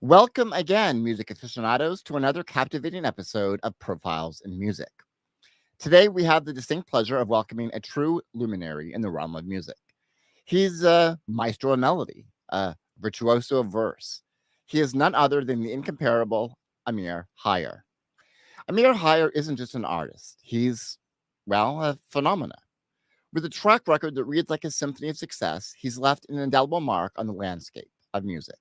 Welcome again, music aficionados, to another captivating episode of Profiles in Music. Today, we have the distinct pleasure of welcoming a true luminary in the realm of music. He's a maestro of melody, a virtuoso of verse. He is none other than the incomparable Amir Higher. Amir Higher isn't just an artist, he's, well, a phenomena. With a track record that reads like a symphony of success, he's left an indelible mark on the landscape of music.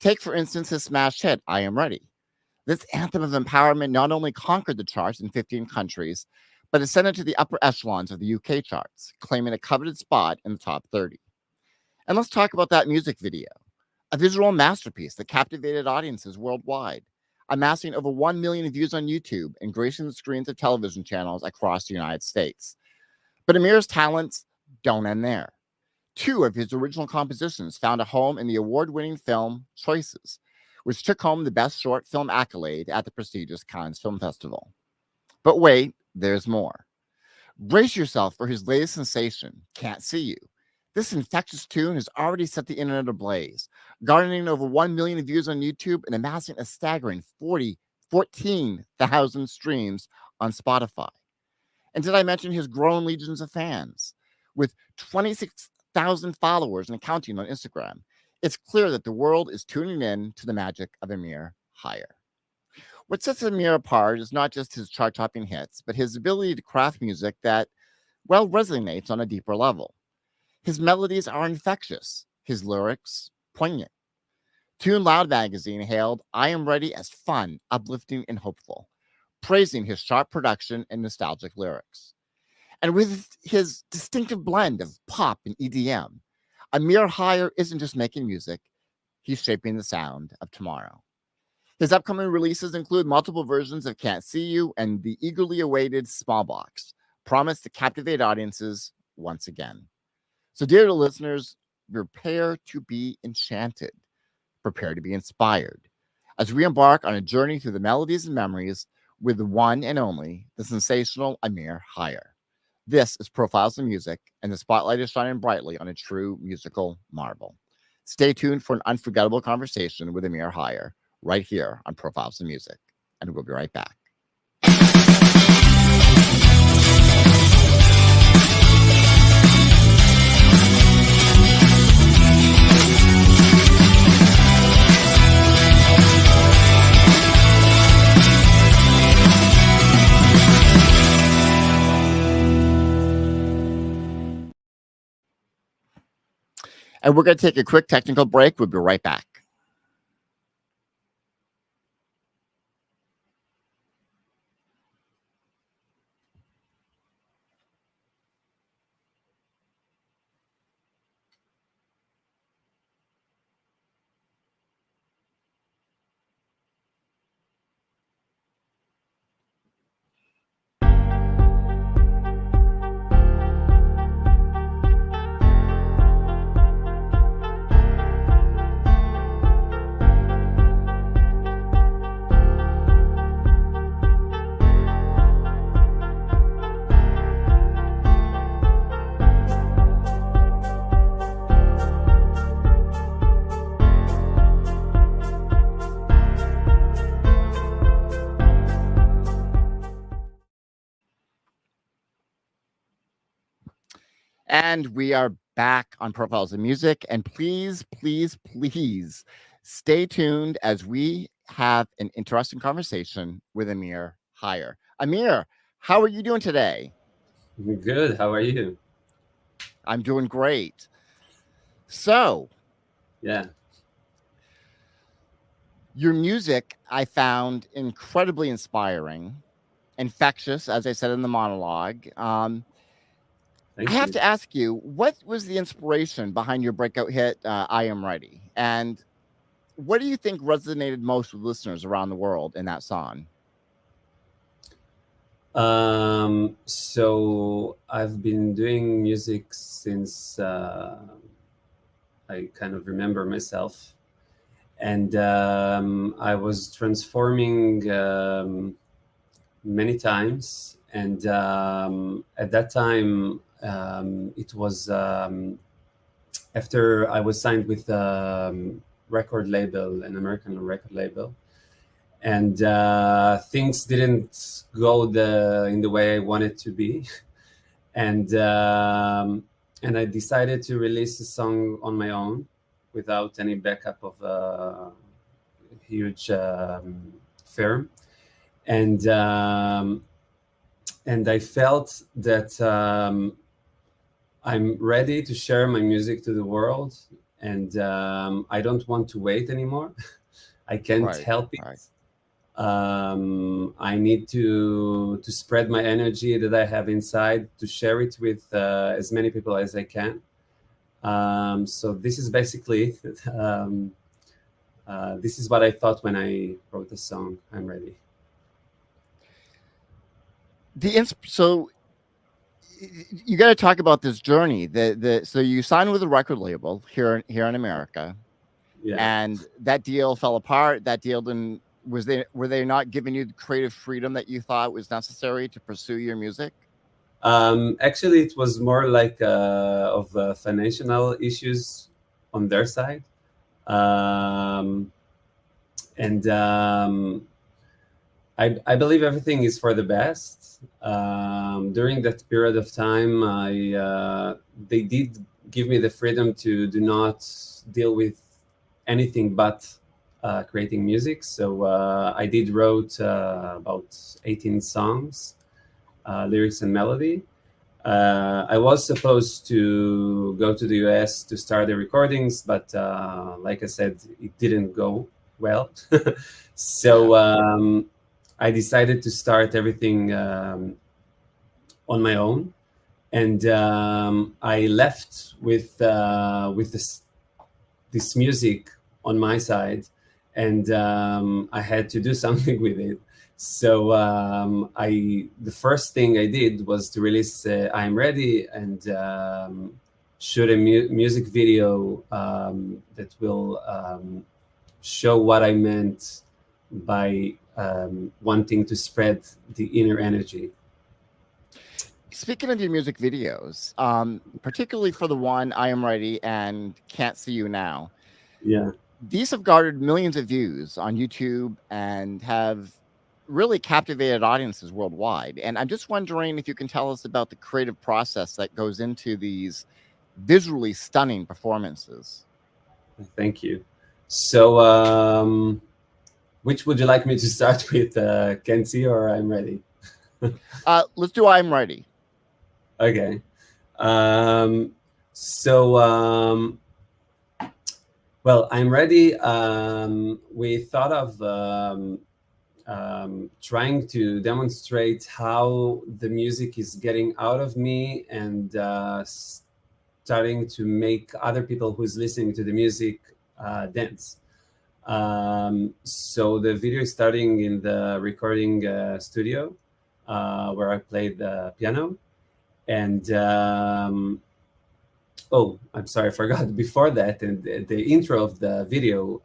Take, for instance, his smash hit, I Am Ready. This anthem of empowerment not only conquered the charts in 15 countries, but ascended to the upper echelons of the UK charts, claiming a coveted spot in the top 30. And let's talk about that music video, a visual masterpiece that captivated audiences worldwide, amassing over 1 million views on YouTube and gracing the screens of television channels across the United States. But Amir's talents don't end there. Two of his original compositions found a home in the award-winning film Choices, which took home the Best Short Film accolade at the prestigious Cannes Film Festival. But wait, there's more. Brace yourself for his latest sensation, Can't See You. This infectious tune has already set the internet ablaze, garnering over 1 million views on YouTube and amassing a staggering 14,000 streams on Spotify. And did I mention his growing legions of fans? With 26,000 followers and counting on Instagram, it's clear that the world is tuning in to the magic of Amir Higher. What sets Amir apart is not just his chart-topping hits, but his ability to craft music that, well, resonates on a deeper level. His melodies are infectious, his lyrics poignant. Tune Loud magazine hailed I Am Ready as fun, uplifting, and hopeful, praising his sharp production and nostalgic lyrics. And with his distinctive blend of pop and EDM, Amir Higher isn't just making music, he's shaping the sound of tomorrow. His upcoming releases include multiple versions of Can't See You and the eagerly awaited Small Box, promised to captivate audiences once again. So, dear listeners, prepare to be enchanted, prepare to be inspired, as we embark on a journey through the melodies and memories with the one and only, the sensational Amir Higher. This is Profiles in Music, and the spotlight is shining brightly on a true musical marvel. Stay tuned for an unforgettable conversation with Amir Higher right here on Profiles in Music, and we'll be right back. And we're going to take a quick technical break. We'll be right back. And we are back on Profiles in Music. And please, please, please stay tuned as we have an interesting conversation with Amir Higher. Amir, how are you doing today? Good. How are you? I'm doing great. So, Yeah. your music I found incredibly inspiring, infectious, as I said in the monologue. Thank I have you. to ask you, what was the inspiration behind your breakout hit, I Am Ready? And what do you think resonated most with listeners around the world in that song? So I've been doing music since I kind of remember myself, and I was transforming many times. And at that time, it was after I was signed with record label, an American record label, and things didn't go in the way I wanted to be, and I decided to release a song on my own without any backup of a huge firm, and I felt that I'm ready to share my music to the world, and I don't want to wait anymore. I can't help it. Right. I need to spread my energy that I have inside, to share it with as many people as I can. So this is basically it. This is what I thought when I wrote the song, I'm Ready. So you got to talk about this journey. So you signed with a record label here in America, Yeah. and that deal fell apart. That deal didn't. Were they not giving you the creative freedom that you thought was necessary to pursue your music? Actually, it was more like of financial issues on their side, and I believe everything is for the best. During that period of time, they did give me the freedom to do not deal with anything but creating music. So I did wrote about 18 songs, lyrics and melody. I was supposed to go to the US to start the recordings, but like I said, it didn't go well. So I decided to start everything on my own, and I left with this music on my side, and I had to do something with it. So the first thing I did was to release I'm Ready, and shoot a music video that will show what I meant by wanting to spread the inner energy. Speaking of your music videos, particularly for the one I Am Ready and Can't See You Now, these have garnered millions of views on YouTube and have really captivated audiences worldwide. And I'm just wondering if you can tell us about the creative process that goes into these visually stunning performances. Thank you. So which would you like me to start with, Can't See or I'm Ready? Let's do I'm Ready. Okay. Well, I'm Ready. We thought of trying to demonstrate how the music is getting out of me and starting to make other people who's listening to the music dance. So the video is starting in the recording studio where I played the piano. And oh, I'm sorry, I forgot. Before that, in the intro of the video,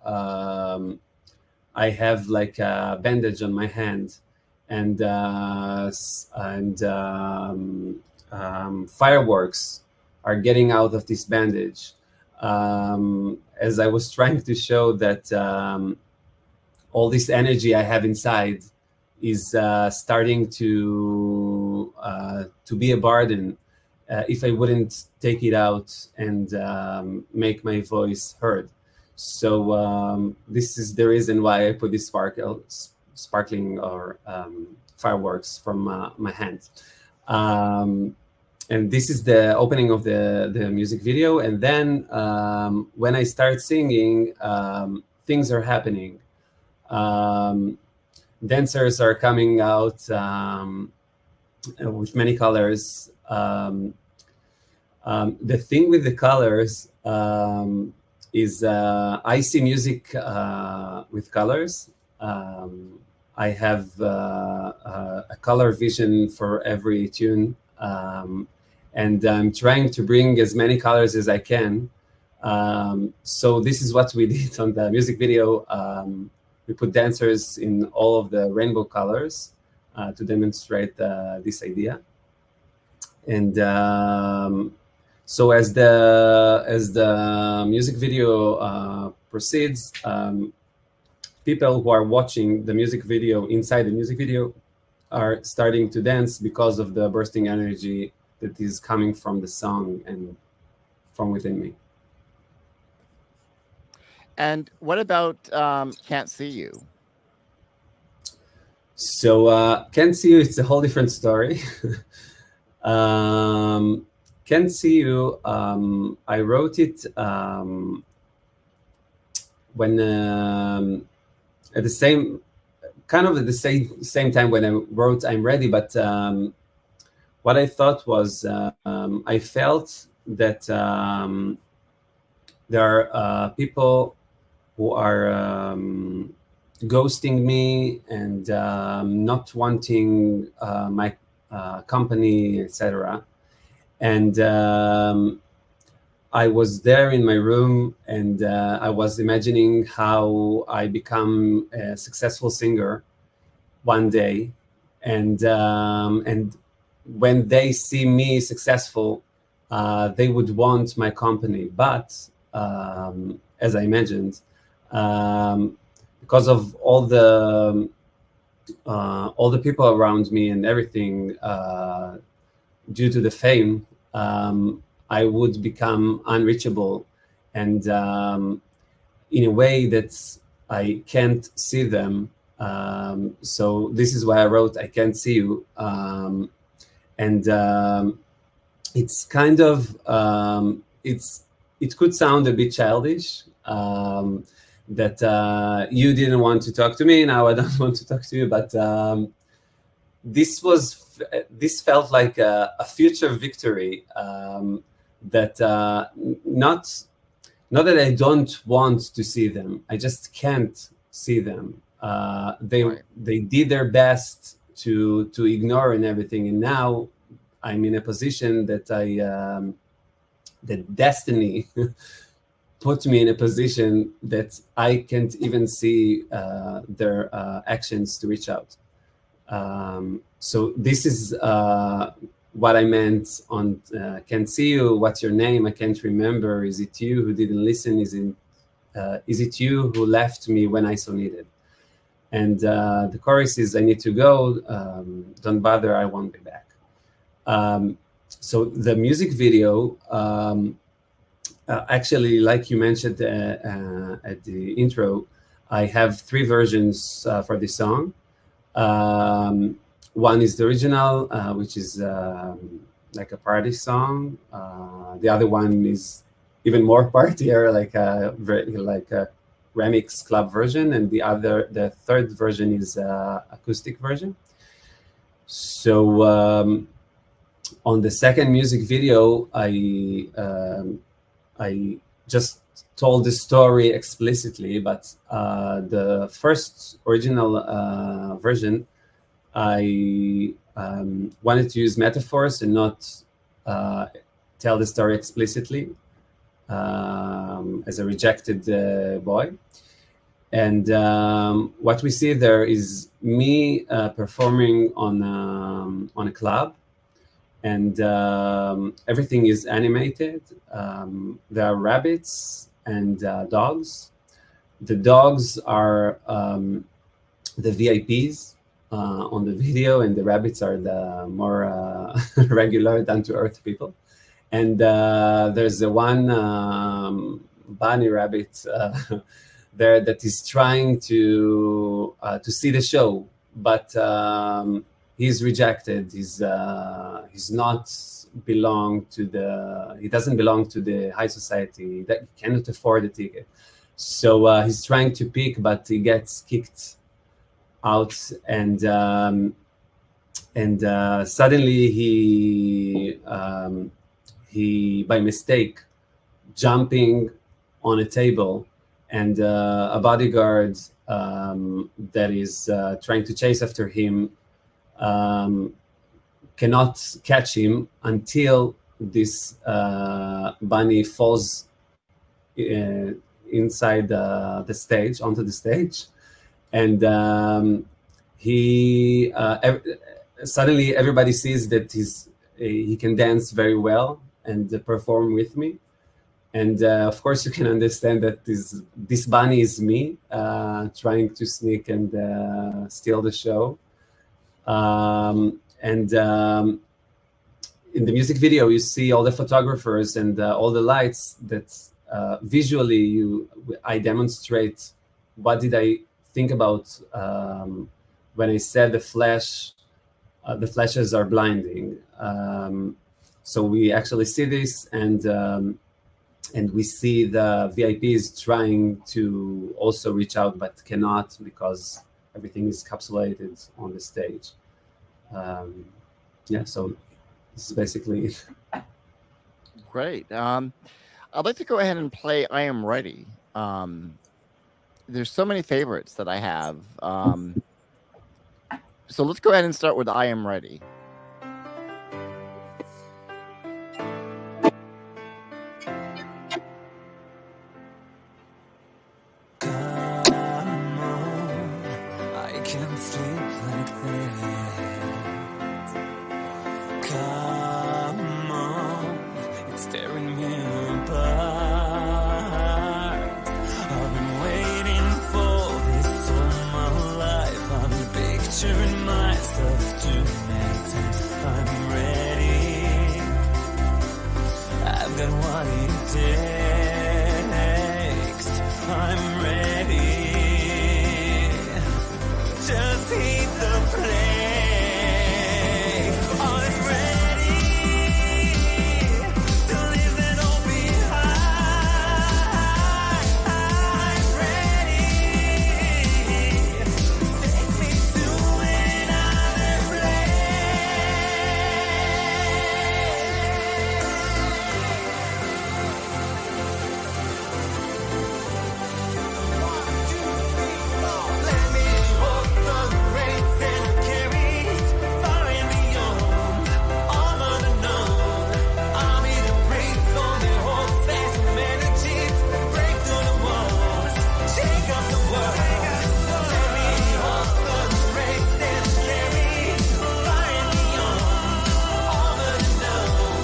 I have like a bandage on my hand, and fireworks are getting out of this bandage, as I was trying to show that all this energy I have inside is starting to be a burden if I wouldn't take it out and make my voice heard. So this is the reason why I put this sparkling or fireworks from my hand. And this is the opening of the music video. And then when I start singing, things are happening. Dancers are coming out with many colors. The thing with the colors is I see music with colors. I have a color vision for every tune, and I'm trying to bring as many colors as I can. So this is what we did on the music video. We put dancers in all of the rainbow colors to demonstrate this idea. And so as the music video proceeds, people who are watching the music video inside the music video are starting to dance because of the bursting energy that is coming from the song and from within me. And what about Can't See You? So Can't See You, it's a whole different story. Can't See You, I wrote it when at the same time when I wrote I'm Ready, but what I thought was I felt that there are people who are ghosting me and not wanting my company, etc. And I was there in my room, and I was imagining how I become a successful singer one day, and when they see me successful, they would want my company. But as I mentioned, because of all the people around me and everything, due to the fame, I would become unreachable, and in a way that I can't see them. So this is why I wrote "I Can't See You," and it's kind of it could sound a bit childish. That you didn't want to talk to me, now I don't want to talk to you. But this felt like a future victory. That not that I don't want to see them, I just can't see them. They did their best to ignore and everything, and now I'm in a position that that destiny put me in a position that I can't even see their actions to reach out. So this is what I meant on "Can't See You." What's your name? I can't remember. Is it you who didn't listen? Is it you who left me when I so needed? And the chorus is, I need to go. Don't bother, I won't be back. So the music video, actually, like you mentioned at the intro, I have 3 versions for this song. One is the original, which is like a party song. The other one is even more partier, like a remix club version, and the third version is acoustic version. So on the second music video, I just told the story explicitly, but the first original version, I wanted to use metaphors and not tell the story explicitly as a rejected boy. And what we see there is me performing on a club, and everything is animated. There are rabbits and dogs. The dogs are the VIPs on the video, and the rabbits are the more regular, down-to-earth people. And there's the one bunny rabbit there that is trying to see the show, but he's rejected. He's not belong to the. He doesn't belong to the high society. That he cannot afford a ticket. So he's trying to pick, but he gets kicked out, and suddenly he by mistake jumping on a table, and a bodyguard that is trying to chase after him cannot catch him until this bunny falls inside the stage, onto the stage, and suddenly everybody sees that he can dance very well and perform with me. And of course, you can understand that this bunny is me trying to sneak and steal the show. And in the music video, you see all the photographers and all the lights that visually I demonstrate what did I think about when I said the flashes are blinding. So we actually see this, and we see the VIPs trying to also reach out but cannot because everything is capsulated on the stage. Yeah, so this is basically it. Great. I'd like to go ahead and play I Am Ready. There's so many favorites that I have. So let's go ahead and start with I Am Ready. I can't sleep like this. Come on, it's tearing me apart. I've been waiting for this all my life. I've been picturing myself too many times. I'm ready. I've got what it takes. I'm ready. Just hit the play. I'm ready to leave it all behind. I'm ready. Take me to another Let me walk the rails and carry it far and beyond all of the known. I'm in the brakes on the whole fast energies. Break through the walls, shake up the world. Let me walk the rails and carry it far and beyond all of the known.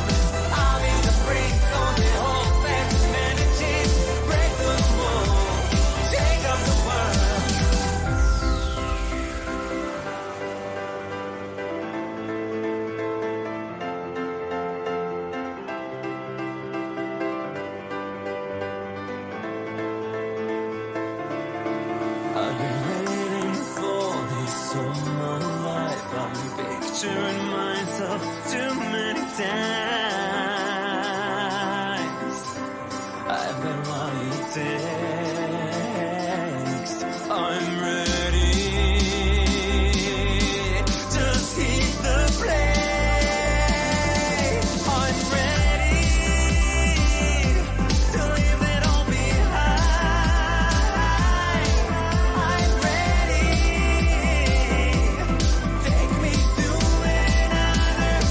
I'm in the brakes on the whole fast energies. Break through the walls, shake up the world. I've been waiting for this all my life. I've been picturing myself too many times. I've got what it takes. I'm ready. Just hit the play. I'm ready to leave it all behind. I'm ready. Take me to another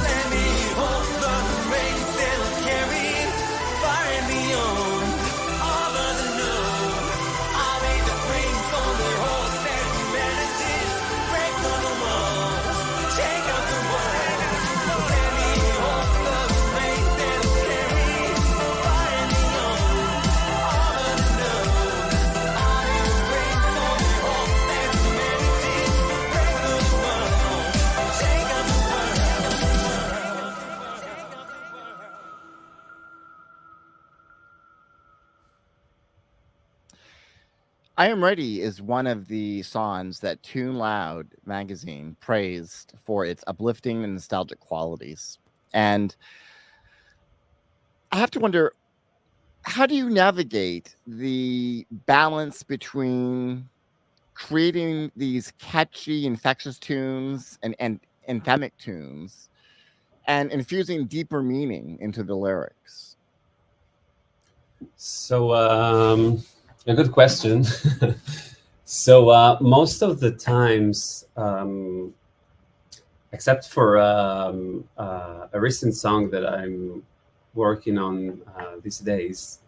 Let me hold the reins and carry it far and beyond all of the known. I'll make the rings on the whole set humanities. Break through the walls, shake up the world. Let me hold the reins and carry it far and beyond all of the known. I'll make the rings on the whole set humanities. Break through the walls, shake up the world. I Am Ready is one of the songs that Tune Loud magazine praised for its uplifting and nostalgic qualities. And I have to wonder, how do you navigate the balance between creating these catchy, infectious tunes and anthemic tunes and infusing deeper meaning into the lyrics? So, a good question. So, most of the times, except for a recent song that I'm working on these days,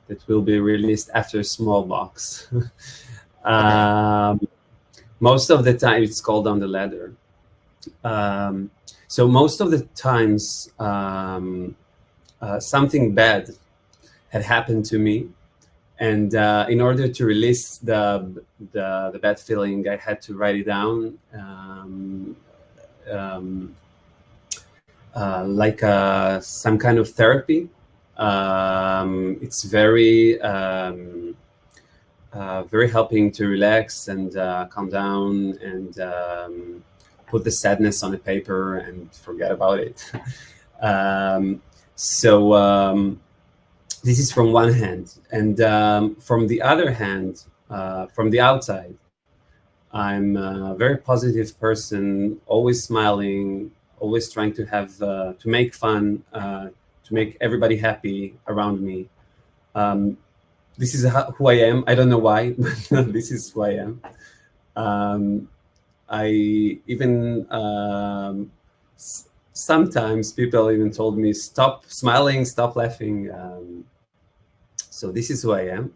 that will be released after Small Box. Most of the time, it's called On the Ladder. So most of the times, something bad had happened to me, and in order to release the bad feeling, I had to write it down, like some kind of therapy. It's very very helping to relax and calm down and put the sadness on a paper and forget about it. So this is from one hand, and from the other hand, from the outside, I'm a very positive person, always smiling, always trying to have to make fun, to make everybody happy around me. This is who I am. I don't know why, but this is who I am. I even sometimes people even told me, stop smiling, stop laughing. So this is who I am.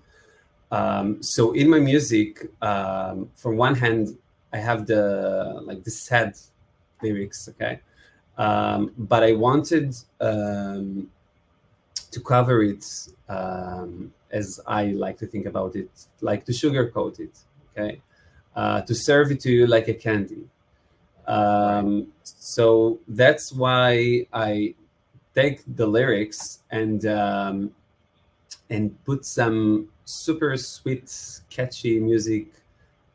So in my music, from one hand, I have the sad lyrics, okay, but I wanted to cover it as I like to think about it, like to sugarcoat it, okay, to serve it to you like a candy. So that's why I take the lyrics and put some super sweet, catchy music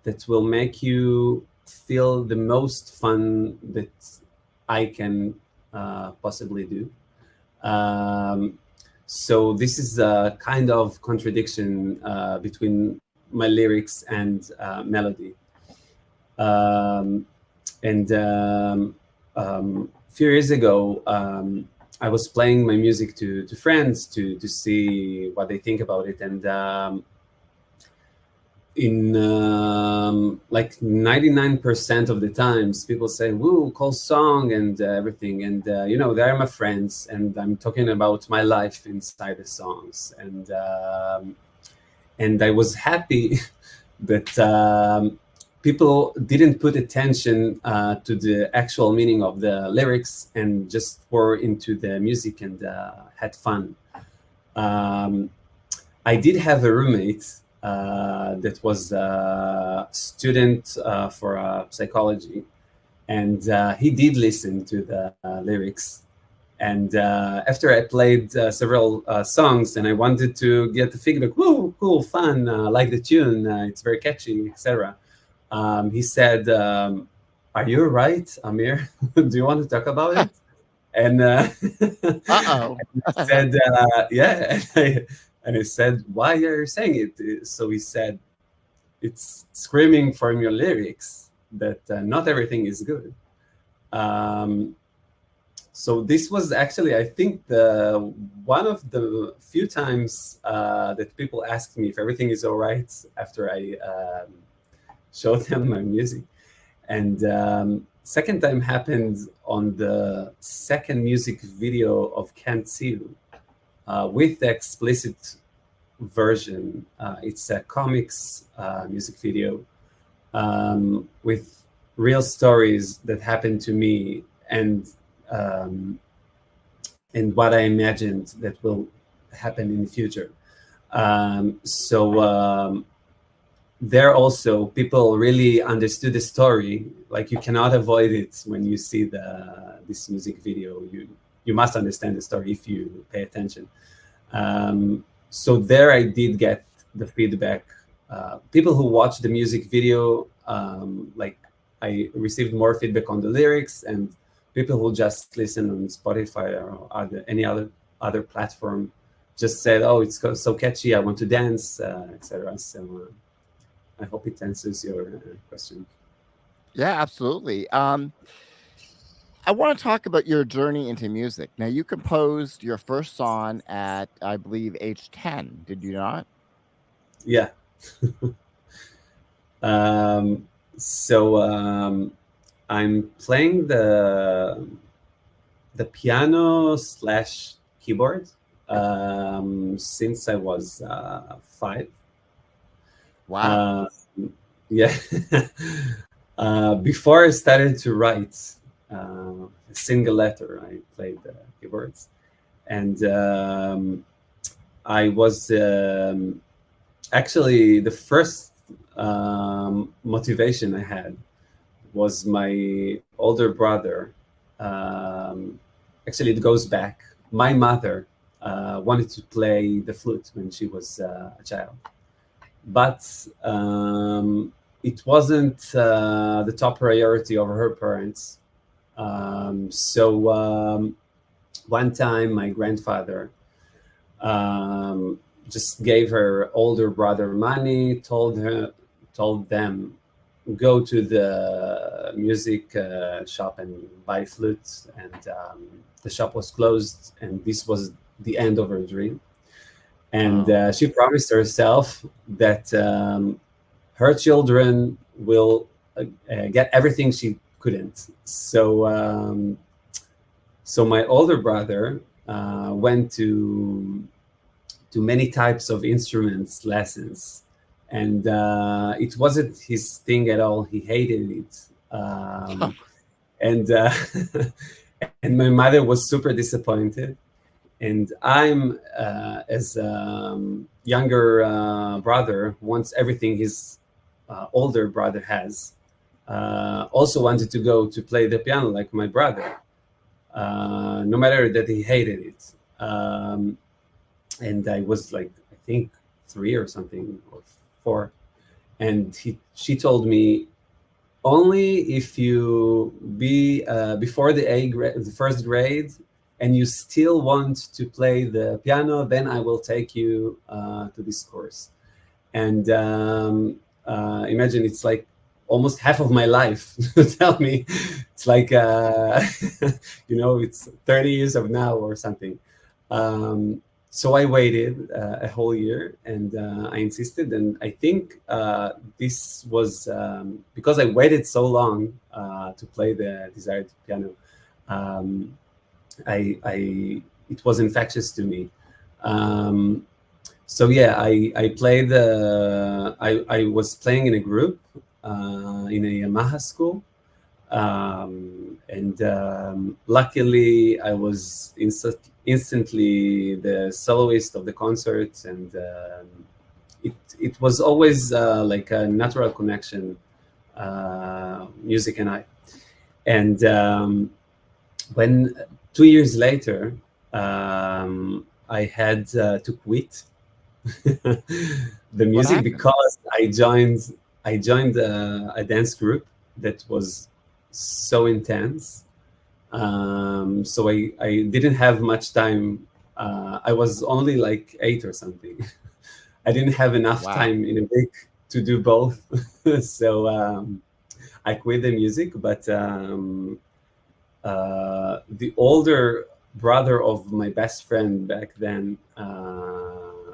that will make you feel the most fun that I can possibly do. So this is a kind of contradiction between my lyrics and melody. And a few years ago, I was playing my music to friends to see what they think about it. And in like 99% of the times, people say, "Woo, cool song," and everything. And you know, they're my friends, and I'm talking about my life inside the songs. And I was happy that people didn't put attention to the actual meaning of the lyrics and just were into the music and had fun. I did have a roommate that was a student for psychology, and he did listen to the lyrics. And after I played several songs and I wanted to get the feedback, "Whoa, cool, fun, like the tune, it's very catchy, etc." He said, "Are you right, Amir? Do you want to talk about it?" And I said, "Yeah." And I said, "Why are you saying it?" So he said, "It's screaming from your lyrics that not everything is good." So this was actually, I think, one of the few times that people asked me if everything is all right after I showed them my music. And second time happened on the second music video of Can't See You with the explicit version. It's a comics music video with real stories that happened to me and what I imagined that will happen in the future. So there also people really understood the story. Like, you cannot avoid it when you see this music video. You must understand the story if you pay attention. So there I did get the feedback. People who watched the music video, like, I received more feedback on the lyrics, and people who just listen on Spotify or any other platform just said, "Oh, it's so catchy, I want to dance," etc. So I hope it answers your question. Yeah, absolutely. I want to talk about your journey into music. Now, you composed your first song at, I believe, age 10. Did you not? Yeah. um, so I'm playing the piano slash keyboard since I was 5. Wow. Yeah. Before I started to write a single letter, I played the keyboards, and I was actually the first motivation I had was my older brother. Actually, it goes back. My mother wanted to play the flute when she was a child, but it wasn't the top priority of her parents. So one time, my grandfather just gave her older brother money, told them, go to the music shop and buy flutes, and the shop was closed, and this was the end of her dream. And she promised herself that her children will get everything she couldn't. So my older brother went to many types of instruments lessons, and it wasn't his thing at all. He hated it, and and my mother was super disappointed. And I'm, as younger brother, wants everything his older brother has. Also wanted to go to play the piano like my brother, no matter that he hated it. And I was like, I think 3 or something, or 4. And she told me, only if you be before the first grade, and you still want to play the piano, then I will take you to this course. And imagine, it's like almost half of my life to tell me. It's like, it's 30 years of now or something. So I waited a whole year, and I insisted. And I think this was because I waited so long to play the desired piano. It was infectious to me. So yeah, I played. I was playing in a group in a Yamaha school, and luckily I was instantly the soloist of the concerts, and it was always like a natural connection, music and I. And when 2 years later, I had to quit the music happened? because I joined a dance group that was so intense. So I didn't have much time. I was only like 8 or something. I didn't have enough Wow. time in a week to do both. So I quit the music, but the older brother of my best friend back then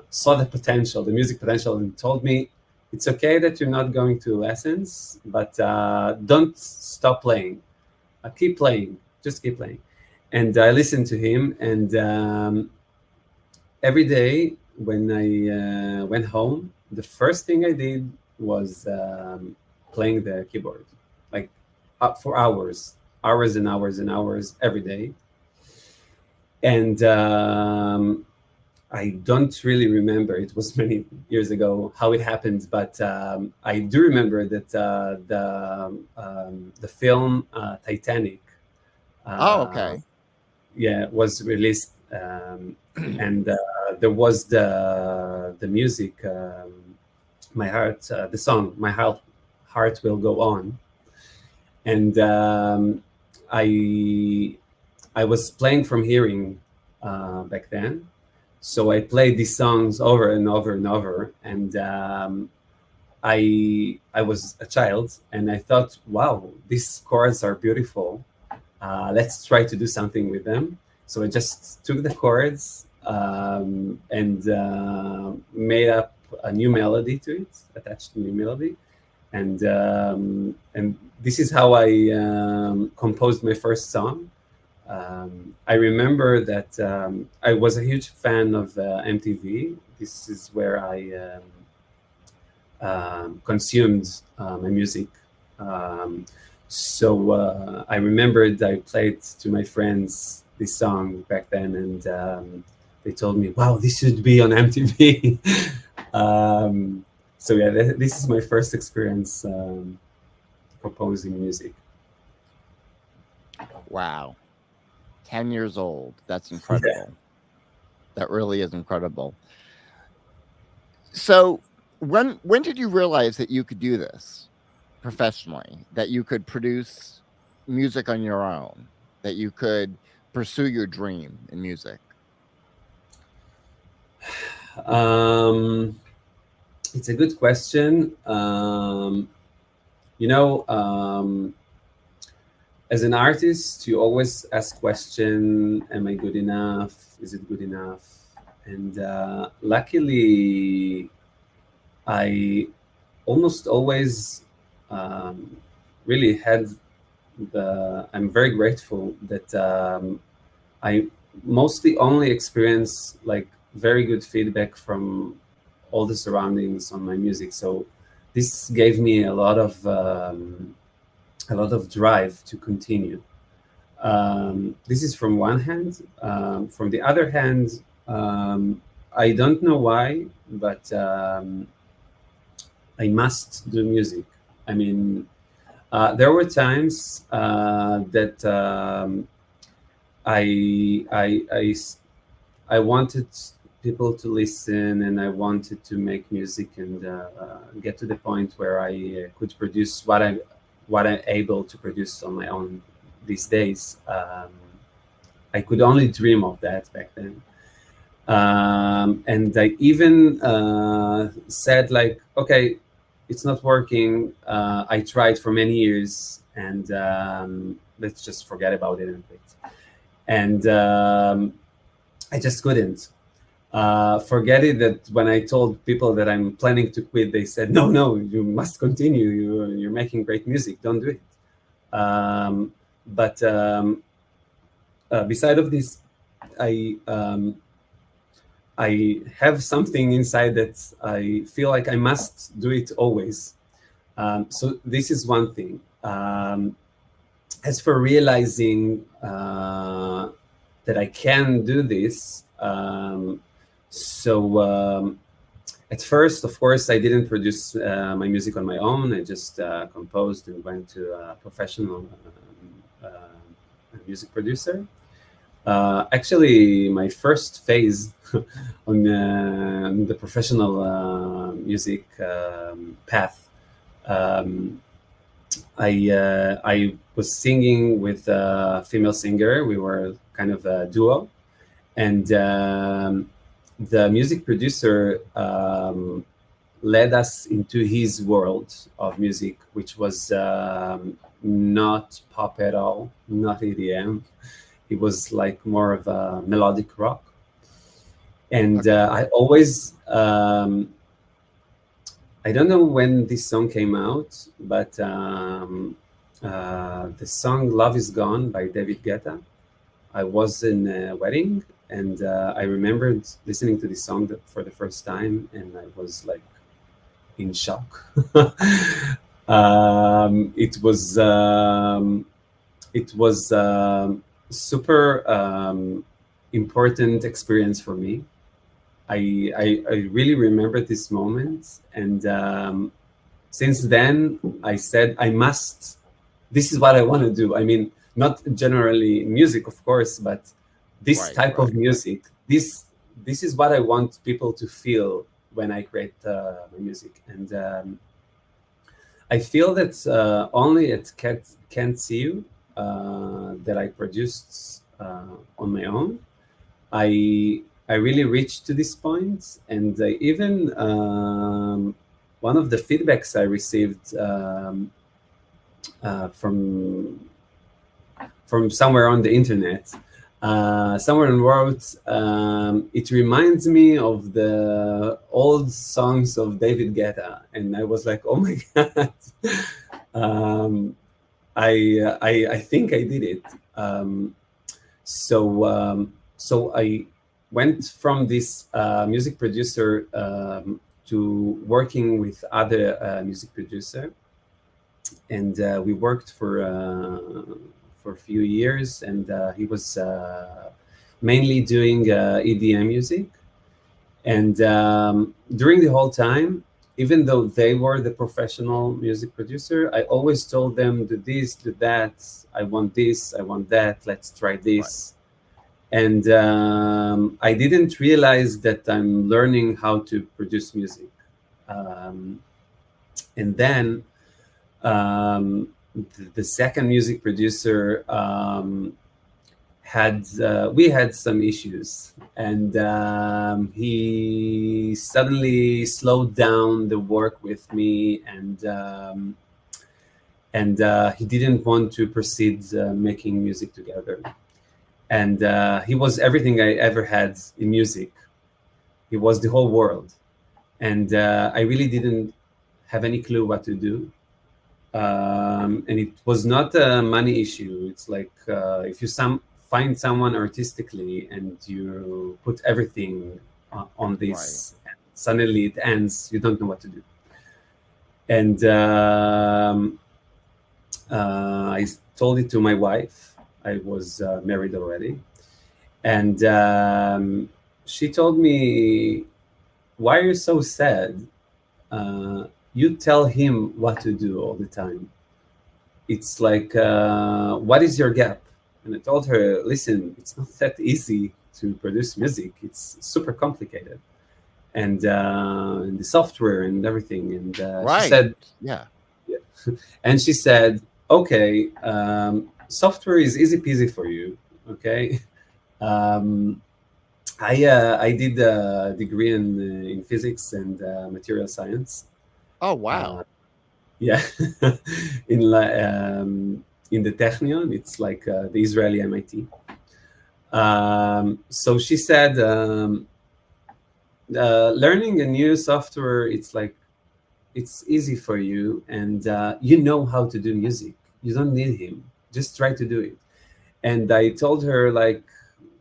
saw the music potential, and told me, it's okay that you're not going to lessons, but don't stop playing. Keep playing, just keep playing. And I listened to him, and every day when I went home, the first thing I did was playing the keyboard, like for hours and hours and hours every day. And I don't really remember, it was many years ago, how it happened, but I do remember that the film Titanic Okay. was released, and there was the music, my heart, the song "My Heart Will Go On," and I was playing from hearing back then, so I played these songs over and over and over, and I was a child, and I thought, wow, these chords are beautiful. Let's try to do something with them. So I just took the chords and made up a new melody to it, attached a new melody, and this is how I composed my first song. I remember that I was a huge fan of MTV. This is where I consumed my music. So I remembered I played to my friends this song back then, and they told me, "Wow, this should be on MTV." So yeah, this is my first experience composing music. Wow. 10 years old. That's incredible. That really is incredible. So when did you realize that you could do this professionally, that you could produce music on your own, that you could pursue your dream in music? It's a good question. As an artist, you always ask question, am I good enough? Is it good enough? And luckily, I almost always really had I'm very grateful that I mostly only experience like very good feedback from all the surroundings on my music. So this gave me a lot of drive to continue. This is from one hand. From the other hand, I don't know why, but I must do music. I mean, there were times that I wanted people to listen, and I wanted to make music and get to the point where I could produce what I'm able to produce on my own these days. I could only dream of that back then. And I even said like, okay, it's not working. I tried for many years, and let's just forget about it and quit. And I just couldn't. Forget it that when I told people that I'm planning to quit, they said, no, you must continue. You're making great music. Don't do it. But beside of this, I have something inside that I feel like I must do it always. So this is one thing. As for realizing that I can do this, at first, of course, I didn't produce my music on my own. I just composed and went to a professional music producer. Actually, my first phase on the professional music path, I was singing with a female singer. We were kind of a duo, and the music producer led us into his world of music, which was not pop at all, not EDM. It was like more of a melodic rock. And I always, I don't know when this song came out, but the song Love Is Gone by David Guetta. I was in a wedding, and I remembered listening to this song for the first time, and I was like in shock. It was super important experience for me. I really remember this moment, and since then I said I must. This is what I want to do. I mean, not generally music, of course, but this type of music. This is what I want people to feel when I create my music, and I feel that only at Can't See You that I produced on my own, I really reached to this point, and even one of the feedbacks I received from from somewhere on the internet. Someone wrote, it reminds me of the old songs of David Guetta, and I was like, oh my god. I think I did it. So I went from this music producer to working with other music producer, and we worked for a few years, and he was mainly doing EDM music. And during the whole time, even though they were the professional music producer, I always told them, do this, do that, I want this, I want that, let's try this. And I didn't realize that I'm learning how to produce music. And then the second music producer we had some issues, and he suddenly slowed down the work with me, and he didn't want to proceed making music together. And he was everything I ever had in music. He was the whole world, and I really didn't have any clue what to do. And it was not a money issue. It's like if you find someone artistically and you put everything on this, and suddenly it ends, you don't know what to do. And I told it to my wife. I was married already. And she told me, why are you so sad? You tell him what to do all the time. It's like, what is your gap? And I told her, listen, it's not that easy to produce music. It's super complicated. And the software and everything. And she said, yeah. And she said, okay, software is easy peasy for you. Okay. I did a degree in physics and material science. Oh, wow. Yeah. In the Technion, it's like the Israeli MIT. So she said, learning a new software, it's easy for you, and you know how to do music. You don't need him. Just try to do it. And I told her, like,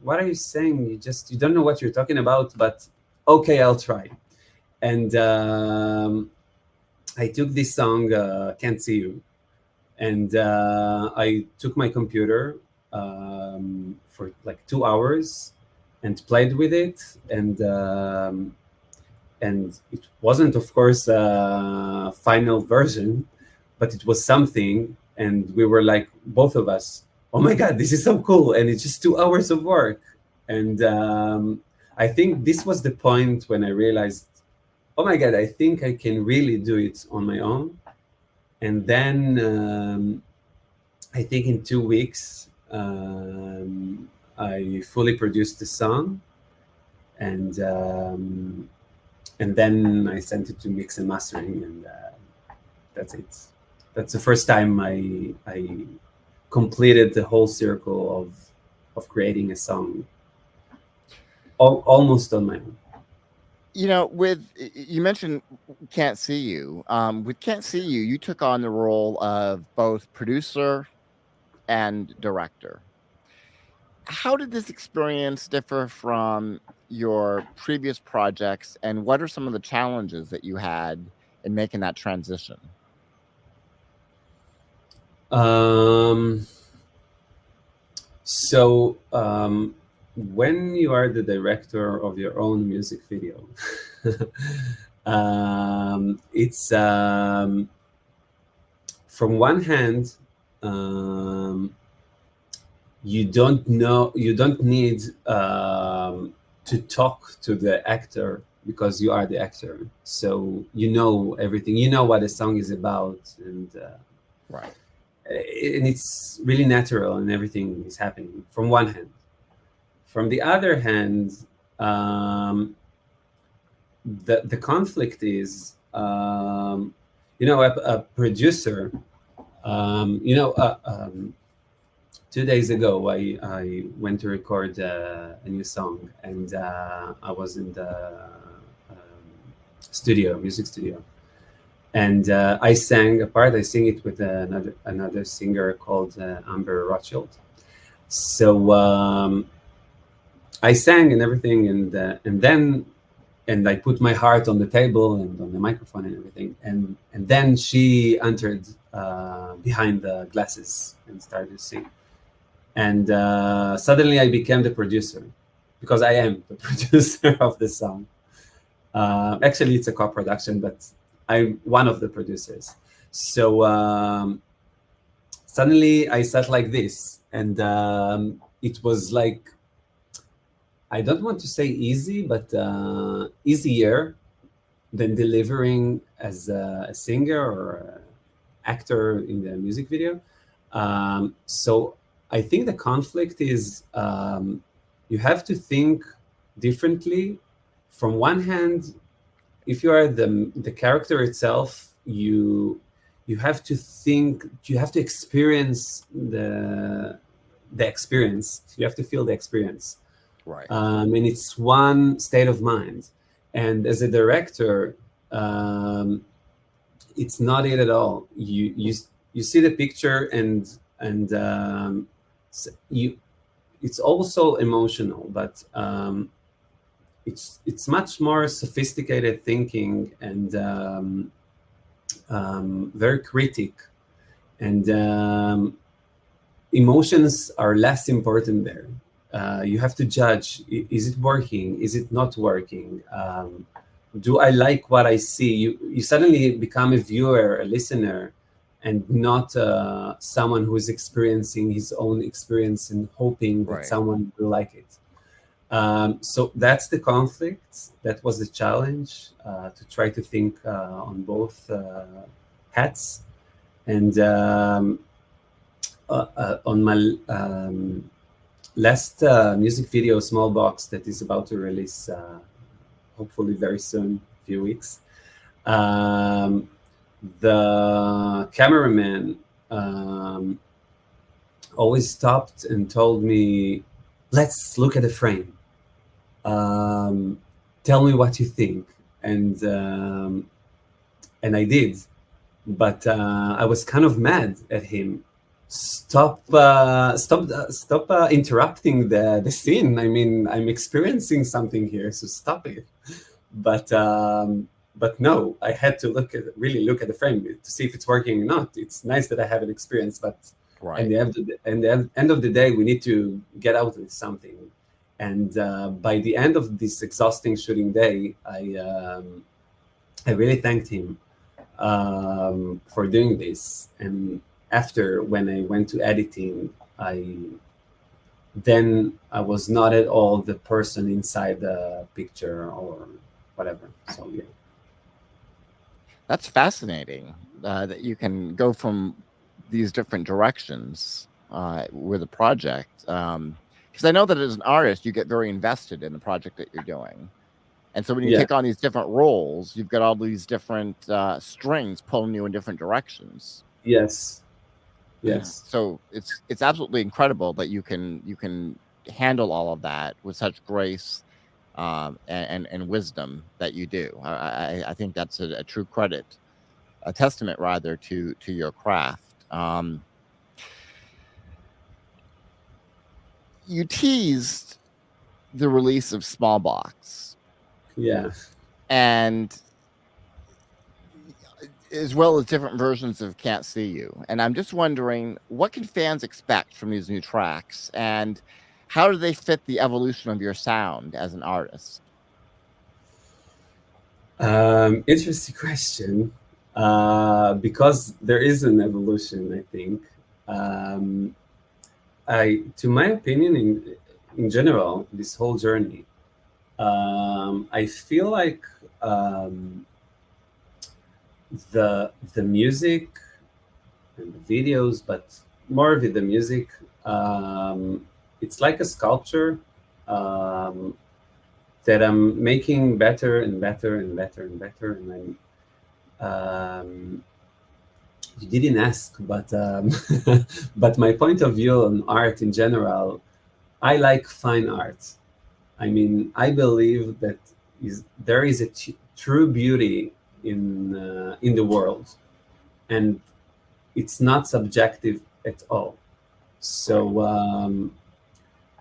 what are you saying? You don't know what you're talking about, but okay, I'll try. And I took this song, Can't See You, and I took my computer for like 2 hours and played with it. And it wasn't, of course, a final version, but it was something. And we were like, both of us, oh my God, this is so cool. And it's just 2 hours of work. And I think this was the point when I realized, oh my God, I think I can really do it on my own. And then I think in 2 weeks, I fully produced the song. And then I sent it to mix and mastering, and that's it. That's the first time I completed the whole circle of creating a song, almost on my own. You know, you mentioned Can't See You. With Can't See You, you took on the role of both producer and director. How did this experience differ from your previous projects, and what are some of the challenges that you had in making that transition? So when you are the director of your own music video, it's from one hand, you don't need to talk to the actor, because you are the actor, so you know everything. You know what a song is about, and Right. and it's really natural, and everything is happening from one hand. From the other hand, the conflict is, a producer, 2 days ago, I went to record a new song, and I was in the music studio, and I sang a part. I sing it with another singer called Amber Rothschild. So I sang and everything, and then I put my heart on the table and on the microphone and everything, and then she entered behind the glasses and started to sing, and suddenly I became the producer, because I am the producer of the song. Actually, it's a co-production, but I'm one of the producers. So suddenly I sat like this, and it was like, I don't want to say easy, but easier than delivering as a singer or actor in the music video. So I think the conflict is you have to think differently. From one hand, if you are the character itself, you have to think, you have to experience the experience. You have to feel the experience. Right. And it's one state of mind. And as a director, it's not it at all. You see the picture, and you, it's also emotional, but it's much more sophisticated thinking, and very critic, and emotions are less important there. You have to judge: is it working? Is it not working? Do I like what I see? You suddenly become a viewer, a listener, and not someone who is experiencing his own experience and hoping that Right. someone will like it. So that's the conflict. That was the challenge, to try to think on both hats. And on my last music video, Small Box, that is about to release hopefully very soon, few weeks, the cameraman always stopped and told me, let's look at the frame. Tell me what you think. And I did, but I was kind of mad at him. Stop interrupting the scene. I mean, I'm experiencing something here, so stop it. But no, I had to really look at the frame to see if it's working or not. It's nice that I have an experience, but Right. at the end of the day, we need to get out with something. And by the end of this exhausting shooting day, I really thanked him for doing this. And after, when I went to editing, I was not at all the person inside the picture or whatever. So yeah. That's fascinating that you can go from these different directions with a project. Because I know that as an artist, you get very invested in the project that you're doing. And so when you Yeah. take on these different roles, you've got all these different strings pulling you in different directions. Yes. Yes. So it's absolutely incredible that you can handle all of that with such grace and wisdom that you do. I think that's a true credit, a testament rather to your craft. You teased the release of Small Box, Yeah. and as well as different versions of Can't See You. And I'm just wondering, what can fans expect from these new tracks, and how do they fit the evolution of your sound as an artist? Interesting question. Because there is an evolution, I think. To my opinion, in general, this whole journey, I feel like the music and the videos, but more of it, the music, it's like a sculpture that I'm making better and better and better and better, and I'm You didn't ask, but but my point of view on art in general, I like fine art. I mean, I believe that there is a true beauty in the world, and it's not subjective at all. So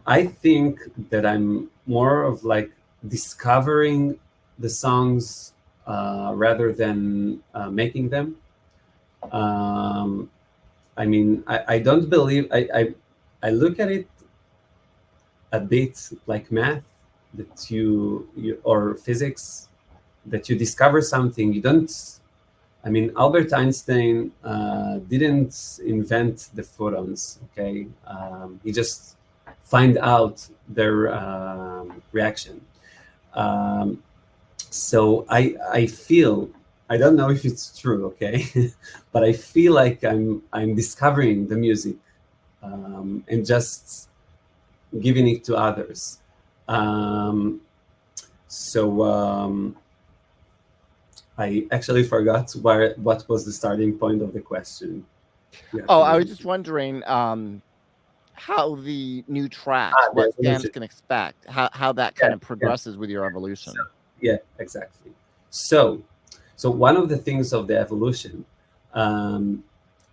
I think that I'm more of like discovering the songs rather than making them. Um, I mean, I don't believe I look at it a bit like math, that you or physics, that you discover something. You don't. I mean, Albert Einstein didn't invent the photons. Okay, he just find out their reaction. Um, so I feel, I don't know if it's true, okay, but I feel like I'm discovering the music and just giving it to others. Um, so I actually forgot what was the starting point of the question. Oh, I was just wondering how the new tracks, the what fans evolution. can expect, how that kind of progresses with your evolution. Yeah, exactly. So one of the things of the evolution,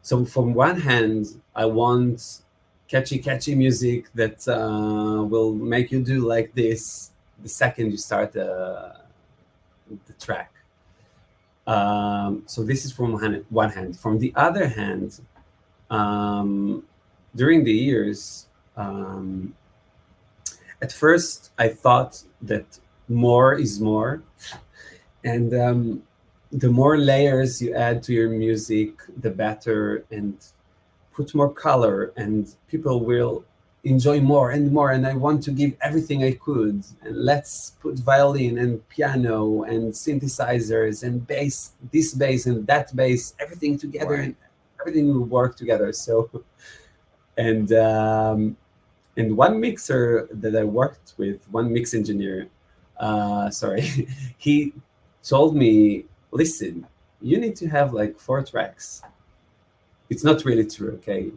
so from one hand, I want catchy music that will make you do like this the second you start the track. So this is from one hand. From the other hand, during the years, at first I thought that more is more, and the more layers you add to your music, the better, and put more color, and people will enjoy more and more. And I want to give everything I could, and let's put violin and piano and synthesizers and bass, this bass and that bass, everything together, Right. and everything will work together. So and one mixer that I worked with, one mix engineer, sorry, he told me, listen, you need to have like 4 tracks. It's not really true, okay?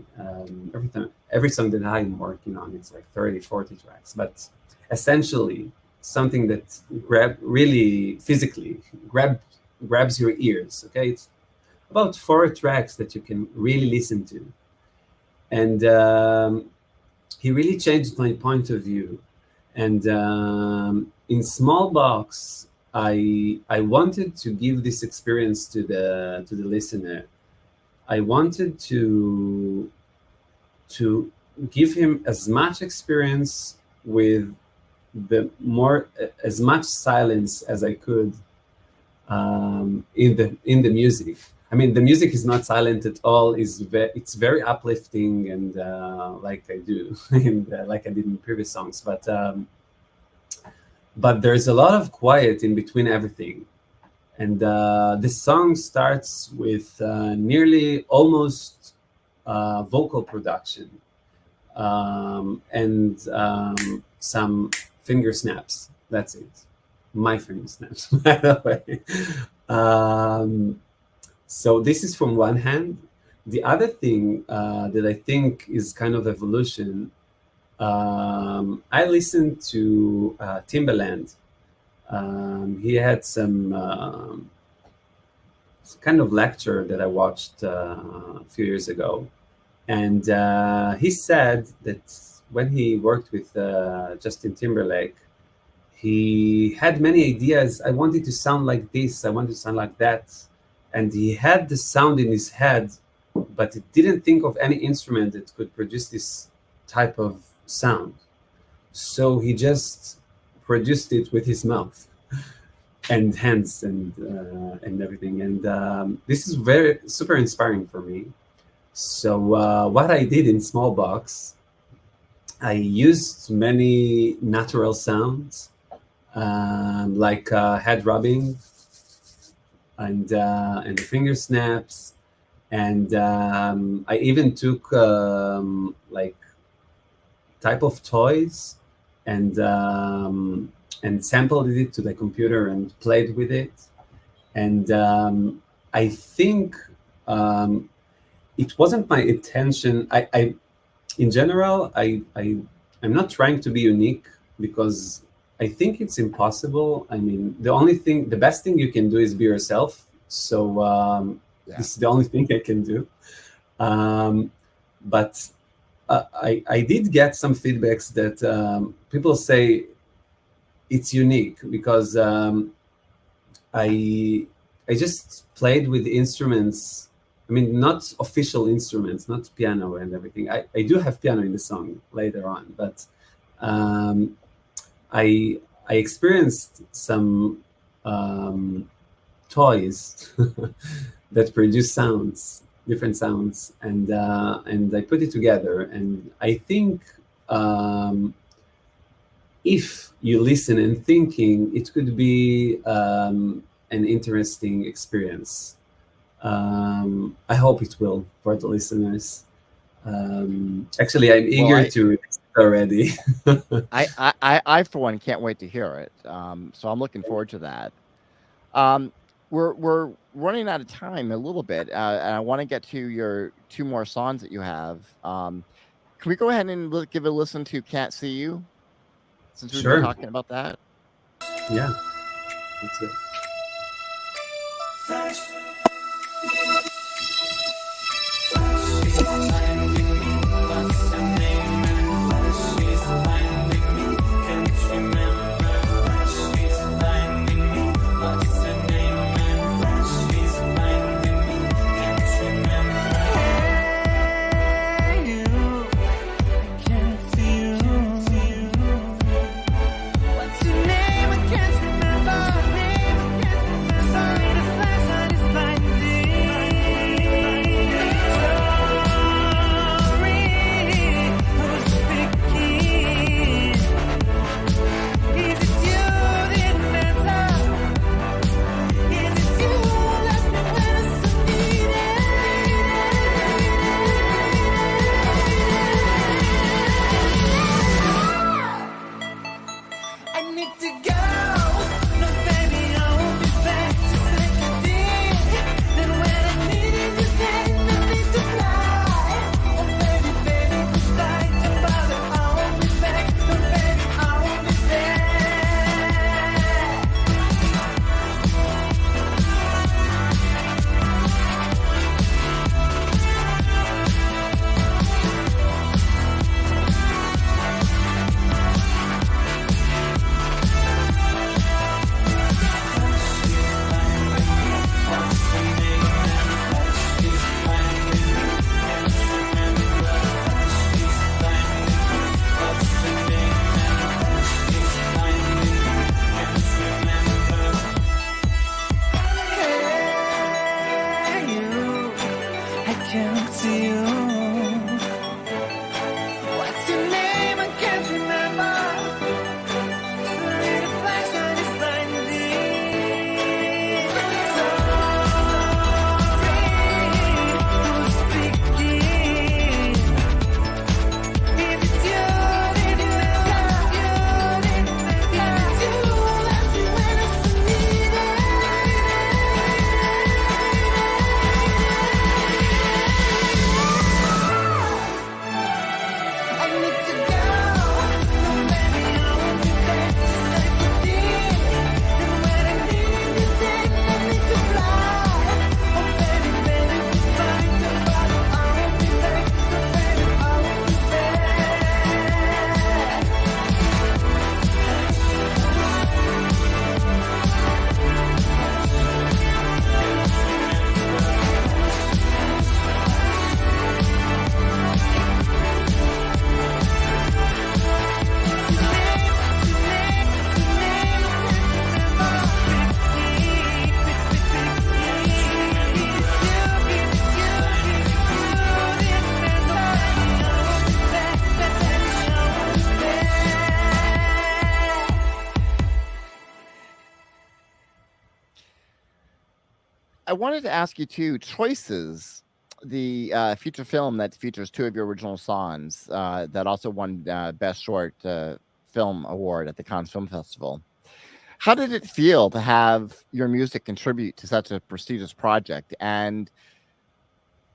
Every song that I'm working on, it's like 30, 40 tracks. But essentially, something that really physically grabs your ears, okay? It's about 4 tracks that you can really listen to. And he really changed my point of view. And in small box, I wanted to give this experience to the listener. I wanted to give him as much experience with as much silence as I could in the music. I mean, the music is not silent at all. It's very uplifting, and like I do, and like I did in previous songs. But there's a lot of quiet in between everything. And this song starts with nearly almost vocal production and some finger snaps. That's it. My finger snaps, by the way. So this is from one hand. The other thing that I think is kind of evolution, I listened to Timbaland. He had some kind of lecture that I watched a few years ago. And he said that when he worked with Justin Timberlake, he had many ideas. I wanted to sound like this, I wanted to sound like that. And he had the sound in his head, but he didn't think of any instrument that could produce this type of sound. So he just produced it with his mouth and hands and everything. And this is very super inspiring for me. So what I did in small box, I used many natural sounds, like head rubbing and the finger snaps, and I even took like type of toys and sampled it to the computer and played with it. And I think it wasn't my intention. I in general, I'm not trying to be unique because I think it's impossible. I mean, the best thing you can do is be yourself. So Yeah. this is the only thing I can do. Um, but I did get some feedbacks that people say it's unique because I I just played with instruments. I mean, not official instruments, not piano and everything. I do have piano in the song later on, but um, I I experienced some toys that produce sounds, different sounds, and I put it together. And I think if you listen and thinking, it could be an interesting experience. I hope it will for the listeners. Actually, I'm Well, eager to listen already. I for one can't wait to hear it. So I'm looking forward to that. Um, we're running out of time a little bit, and I want to get to your two more songs that you have. Can we go ahead and give a listen to "Can't See You" since we've been Sure. talking about that? Yeah, that's it. I wanted to ask you too, Choices, the feature film that features two of your original songs, that also won Best Short Film Award at the Cannes Film Festival. How did it feel to have your music contribute to such a prestigious project? And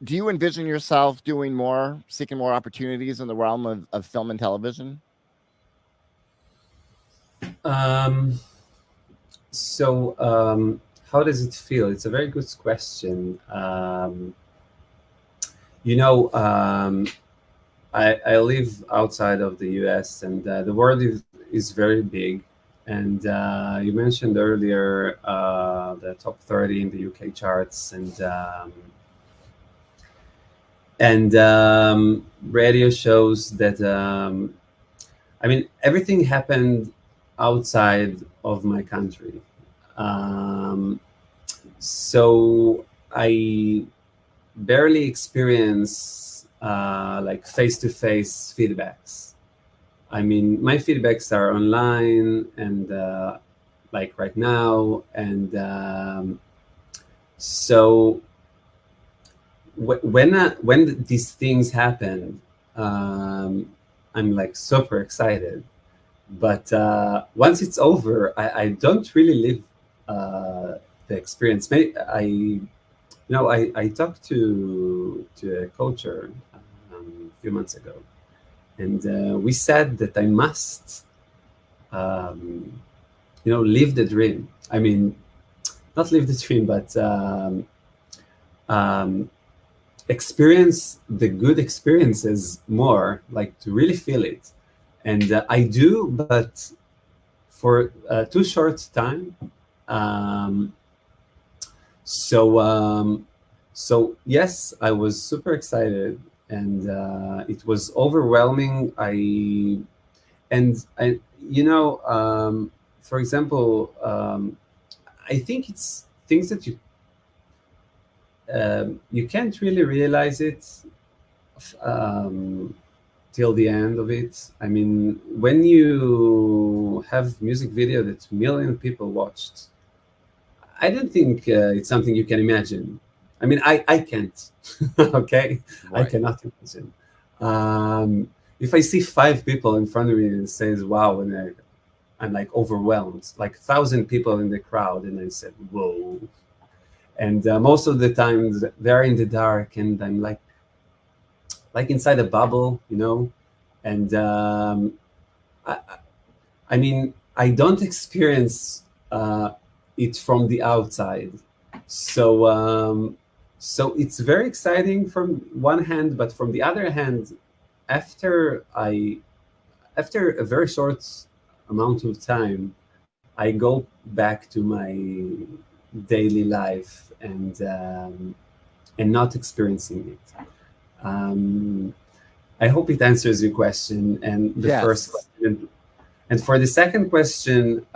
Do you envision yourself doing more, seeking more opportunities in the realm of film and television? Um, so, how does it feel? It's a very good question. You know, I live outside of the US, and the world is very big. And you mentioned earlier the top 30 in the UK charts, and radio shows that, I mean, everything happened outside of my country. Um, so I barely experience like face-to-face feedbacks. I mean, my feedbacks are online and like right now, and so when these things happen, I'm like super excited. But once it's over, I don't really live the experience. I talked to a coacher a few months ago, and we said that I must, um, live the dream. I mean, not live the dream, but um, experience the good experiences more, like to really feel it. And I do, but for too short time. Um, so so yes, I was super excited, and it was overwhelming. For example, I think it's things that you can't really realize it um, till the end of it. I mean, when you have music video that million people watched, I don't think it's something you can imagine. I mean, I can't. Okay, I Right. cannot imagine. If I see five people in front of me and says "Wow," and I'm like overwhelmed, like 1,000 people in the crowd, and I said "Whoa," and most of the times they're in the dark, and I'm like inside a bubble, and I, I mean, I don't experience it from the outside. So, so it's very exciting from one hand, but from the other hand, after I, after a very short amount of time, I go back to my daily life and not experiencing it. I hope it answers your question and the first Yes. question. And for the second question,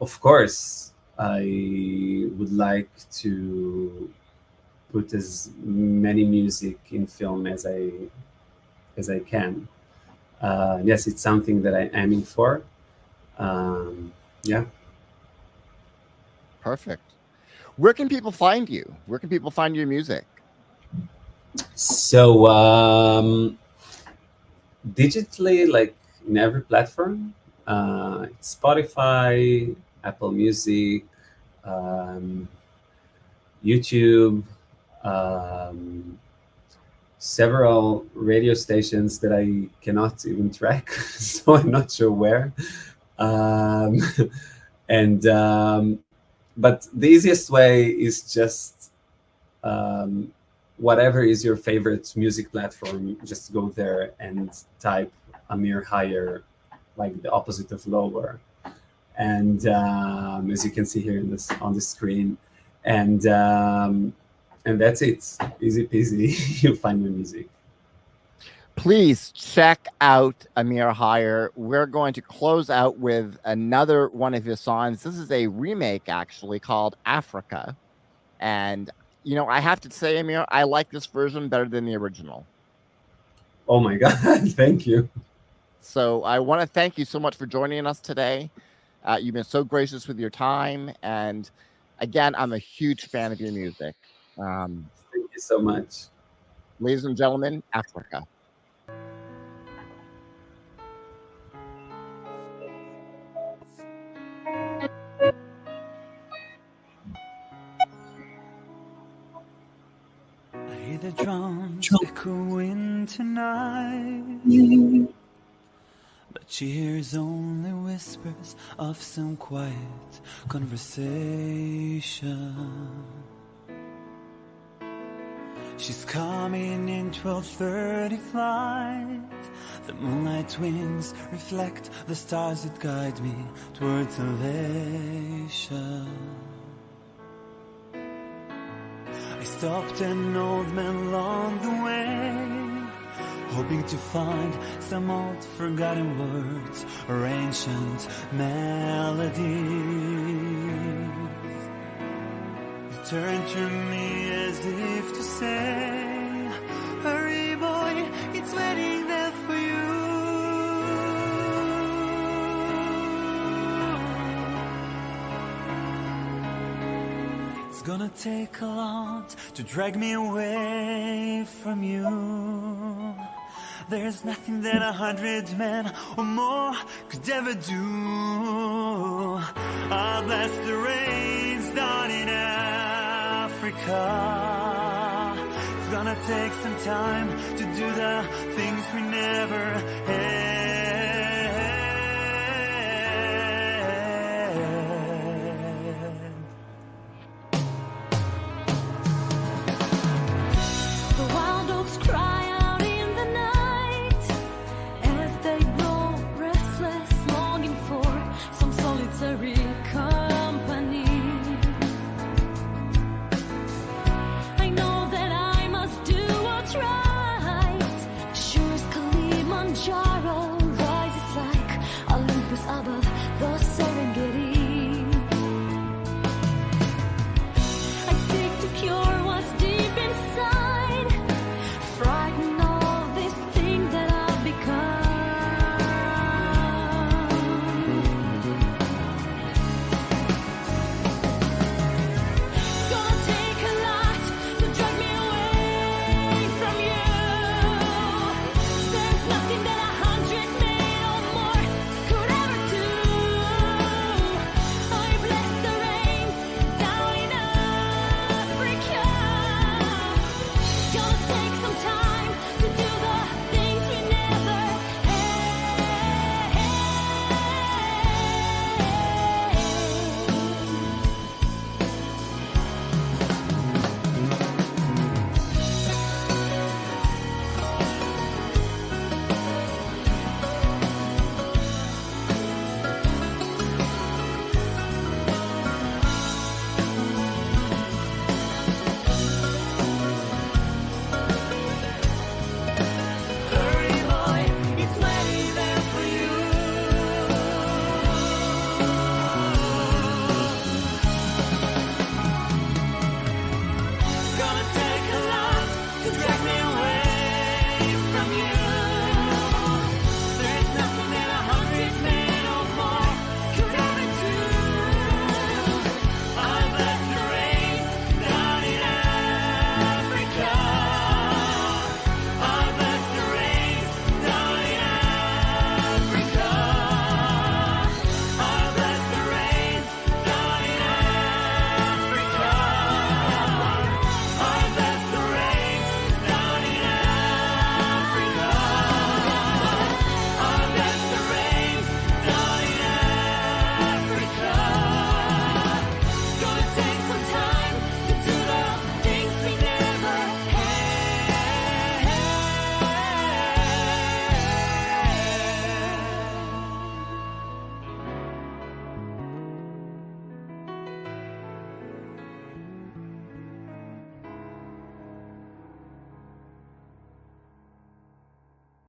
of course, I would like to put as many music in film as I can. Yes, it's something that I'm aiming for. Yeah. Perfect. Where can people find you? Where can people find your music? So digitally, like in every platform, Spotify, Apple Music, um, YouTube, um, several radio stations that I cannot even track, so I'm not sure where. Um, and but the easiest way is just um, whatever is your favorite music platform, just go there and type Amir Higher, like the opposite of lower. And as you can see here in this on the screen, and that's it. Easy peasy. You find my music. Please check out Amir Higher. We're going to close out with another one of his songs. This is a remake, actually, called Africa. And, I have to say, Amir, I like this version better than the original. Oh my God. Thank you. So I want to thank you so much for joining us today. You've been so gracious with your time. And again, I'm a huge fan of your music. Thank you so much. Ladies and gentlemen, Africa. the drums echoing tonight, but she hears only whispers of some quiet conversation. She's coming in 12:30 flight. The moonlight wings reflect the stars that guide me towards salvation. I stopped an old man along the way, hoping to find some old forgotten words or ancient melodies. He turned to me as if to say, hurry boy, it's waiting there for you. It's gonna take a lot to drag me away from you. There's nothing that 100 men or more could ever do. I'll bless the rains down in Africa. It's gonna take some time to do the things we never